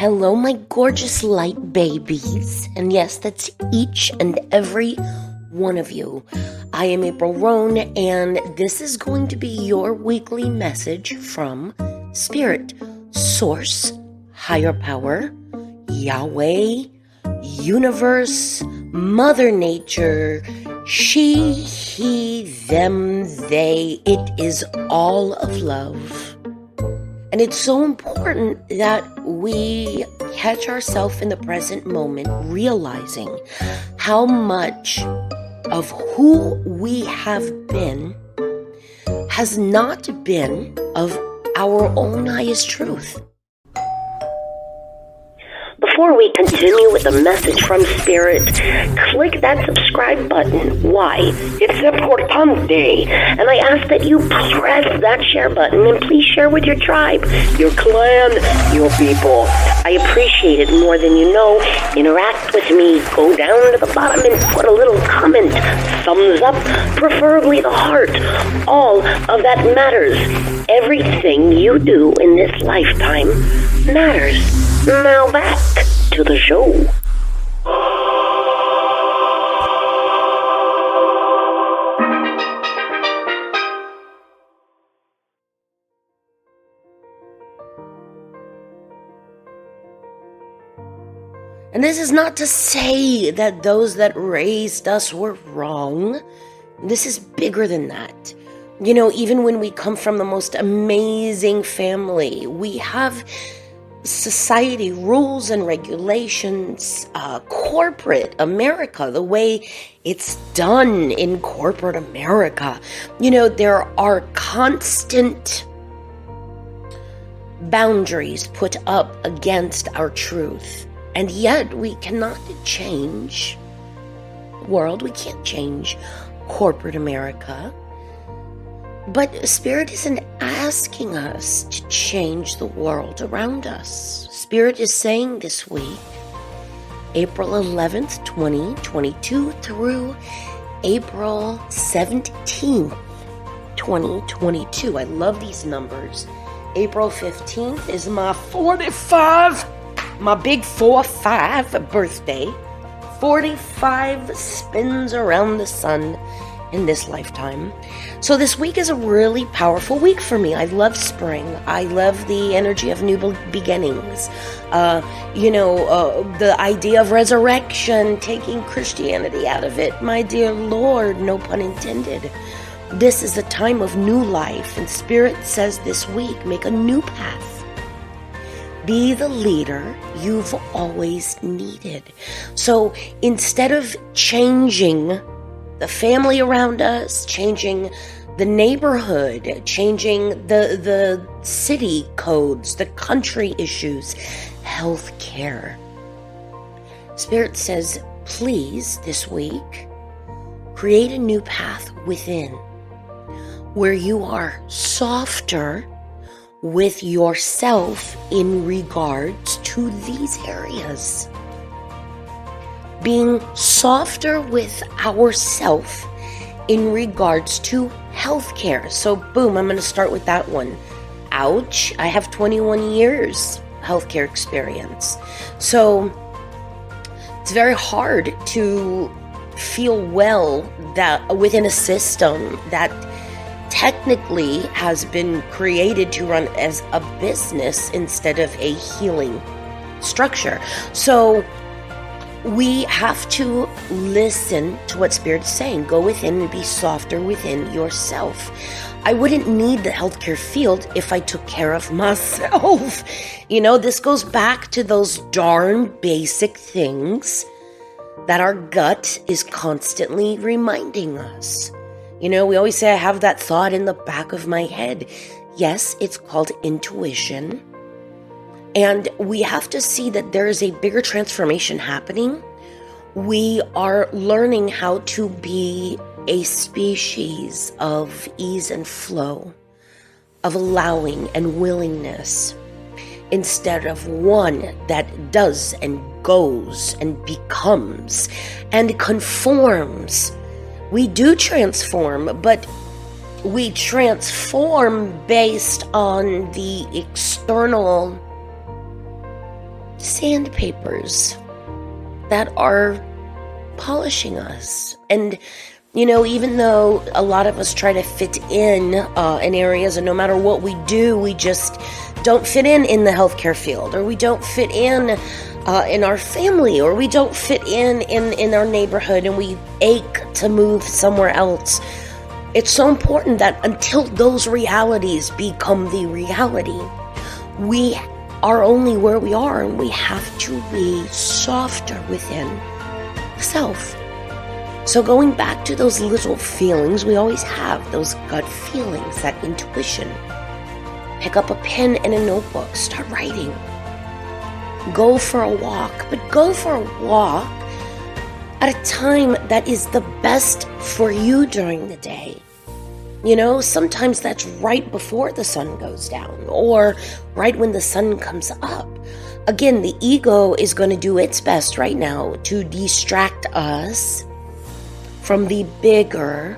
Hello, my gorgeous light babies. And yes, that's each and every one of you. I am April Roane, and this is going to be your weekly message from Spirit, Source, Higher Power, Yahweh, Universe, Mother Nature, she, he, them, they. It is all of love. And it's so important that we catch ourselves in the present moment, realizing how much of who we have been has not been of our own highest truth. Before we continue with the message from Spirit, click that subscribe button. Why? It's importante. And I ask that you press that share button and please share with your tribe, your clan, your people. I appreciate it more than you know. Interact with me. Go down to the bottom and put a little comment. Thumbs up, preferably the heart. All of that matters. Everything you do in this lifetime matters. Now back to the show. And this is not to say that those that raised us were wrong. This is bigger than that. You know, even when we come from the most amazing family, we have society, rules and regulations, corporate America, the way it's done in corporate America. You know, there are constant boundaries put up against our truth. And yet we cannot change the world. We can't change corporate America. But Spirit isn't asking us to change the world around us. Spirit is saying this week, April 11th, 2022 through April 17th, 2022. I love these numbers. April 15th is my big 4-5 birthday. 45 spins around the sun in this lifetime. So this week is a really powerful week for me. I love spring. I love the energy of new beginnings. The idea of resurrection, taking Christianity out of it. My dear Lord, no pun intended. This is a time of new life, and Spirit says this week, make a new path. Be the leader you've always needed. So instead of changing the family around us, changing the neighborhood, changing the city codes, the country issues, health care, Spirit says, please, this week, create a new path within where you are softer with yourself in regards to these areas. Being softer with ourself in regards to healthcare. So boom, I'm going to start with that one. Ouch, I have 21 years healthcare experience. So it's very hard to feel well that within a system that technically has been created to run as a business instead of a healing structure. So we have to listen to what Spirit's saying. Go within and be softer within yourself. I wouldn't need the healthcare field if I took care of myself. You know, this goes back to those darn basic things that our gut is constantly reminding us. You know, we always say, I have that thought in the back of my head. Yes, it's called intuition. And we have to see that there is a bigger transformation happening. We are learning how to be a species of ease and flow, of allowing and willingness, instead of one that does and goes and becomes and conforms. We do transform, but we transform based on the external sandpapers that are polishing us. And, even though a lot of us try to fit in areas, and no matter what we do, we just don't fit in the healthcare field, or we don't fit in our family, or we don't fit in our neighborhood, and we ache to move somewhere else. It's so important that until those realities become the reality, we are only where we are, and we have to be softer within the self. So going back to those little feelings, we always have those gut feelings, that intuition. Pick up a pen and a notebook, start writing. Go for a walk, but go for a walk at a time that is the best for you during the day. Sometimes that's right before the sun goes down, or right when the sun comes up. Again, the ego is going to do its best right now to distract us from the bigger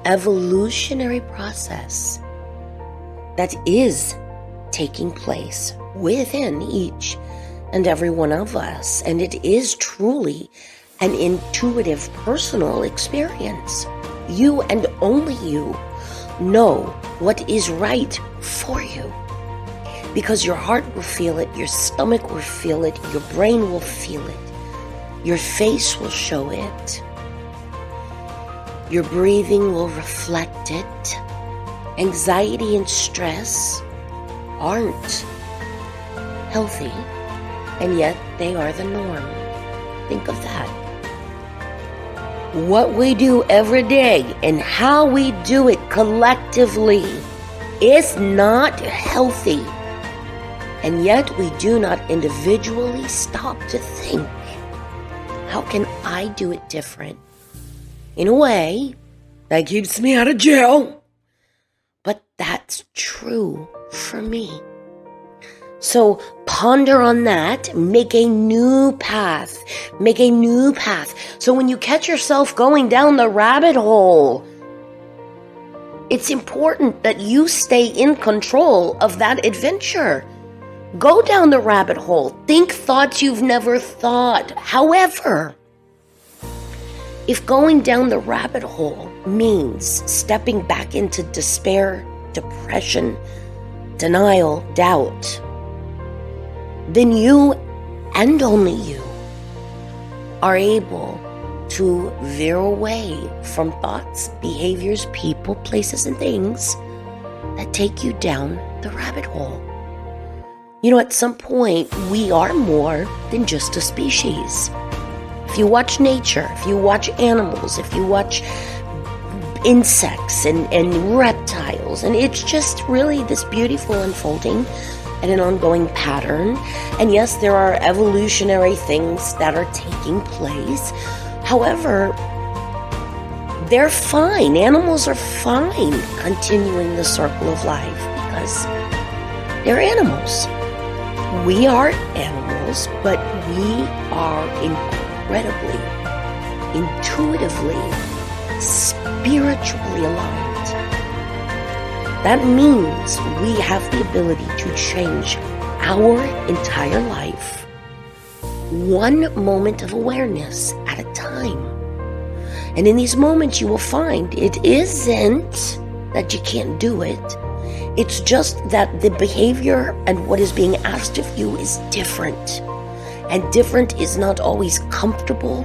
evolutionary process that is taking place within each and every one of us. And it is truly an intuitive, personal experience. You and only you know what is right for you, because your heart will feel it, your stomach will feel it, your brain will feel it, your face will show it, your breathing will reflect it. Anxiety and stress aren't healthy, and yet they are the norm. Think of that. What we do every day and how we do it collectively is not healthy. And yet we do not individually stop to think, how can I do it different? In a way that keeps me out of jail. But that's true for me. So ponder on that, make a new path. So when you catch yourself going down the rabbit hole, it's important that you stay in control of that adventure. Go down the rabbit hole. Think thoughts you've never thought. However, if going down the rabbit hole means stepping back into despair, depression, denial, doubt, then you and only you are able to veer away from thoughts, behaviors, people, places, and things that take you down the rabbit hole. At some point, we are more than just a species. If you watch nature, if you watch animals, if you watch insects and reptiles, and it's just really this beautiful unfolding and an ongoing pattern. And yes, there are evolutionary things that are taking place. However, they're fine. Animals are fine continuing the circle of life because they're animals. We are animals, but we are incredibly, intuitively, spiritually aligned. That means we have the ability to change our entire life, one moment of awareness at a time. And in these moments, you will find it isn't that you can't do it. It's just that the behavior and what is being asked of you is different. And different is not always comfortable.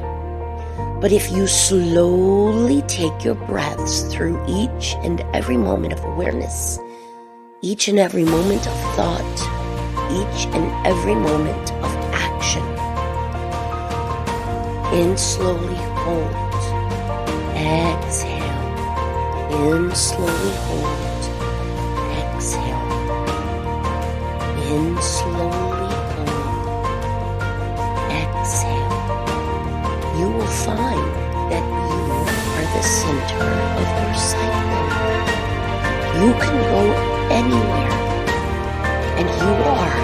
But if you slowly take your breaths through each and every moment of awareness, each and every moment of thought, each and every moment of action, in slowly hold, exhale, in slowly hold, exhale, in slowly hold, exhale. You will find that you are the center of your cycle. You can go anywhere, and you are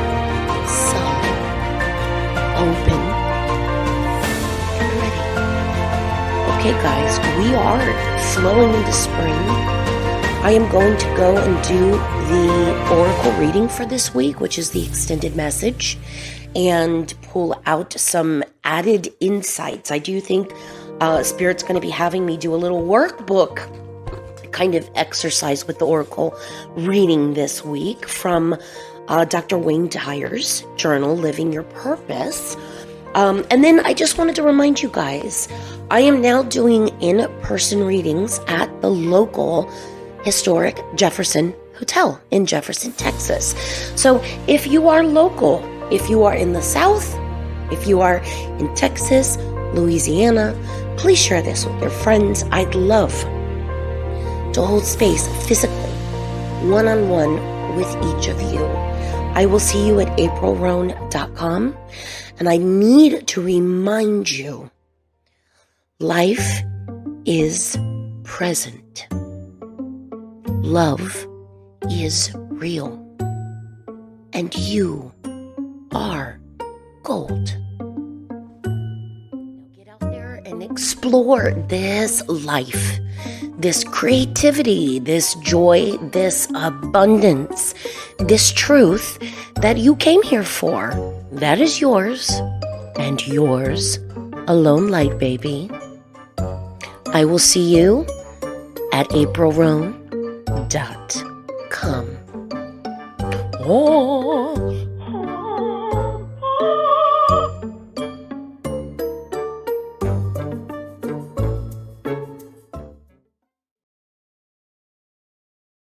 solid, open, and ready. Okay, guys, we are flowing into spring. I am going to go and do the oracle reading for this week, which is the extended message, and pull out some added insights. I do think Spirit's going to be having me do a little workbook kind of exercise with the oracle reading this week from Dr. Wayne Dyer's journal, Living Your Purpose. And then I just wanted to remind you guys, I am now doing in-person readings at the local historic Jefferson Hotel in Jefferson, Texas. So if you are local, if you are in the South, if you are in Texas, Louisiana, please share this with your friends. I'd love to hold space physically, one-on-one with each of you. I will see you at aprilroane.com. And I need to remind you, life is present. Love is real. And you are gold. Now get out there and explore this life, this creativity, this joy, this abundance, this truth that you came here for. That is yours, and yours alone, light baby. I will see you at aprilroane.com. Oh.